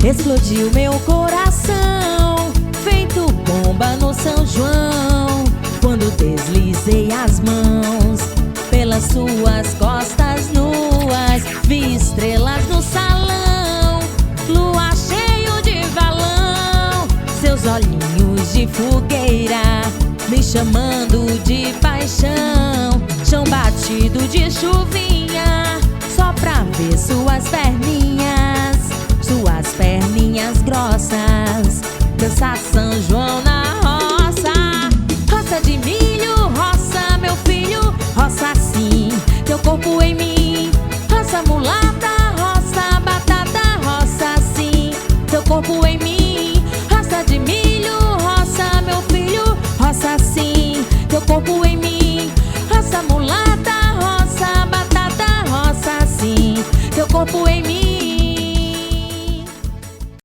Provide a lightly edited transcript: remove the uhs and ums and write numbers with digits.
explodiu meu coração, feito bomba no São João, quando deslizei as mãos pelas suas costas nuas. Vi estrelas no salão, lua cheio de valão, seus olhinhos de fogueira me chamando de paixão. Chão batido de chuvinha, só pra ver suas perninhas grossas, dançar São João na roça. Roça de milho, roça meu filho, roça sim teu corpo em mim. Roça mulata, roça batata, roça sim teu corpo em mim. Roça de milho, roça meu filho, roça sim teu corpo em mim.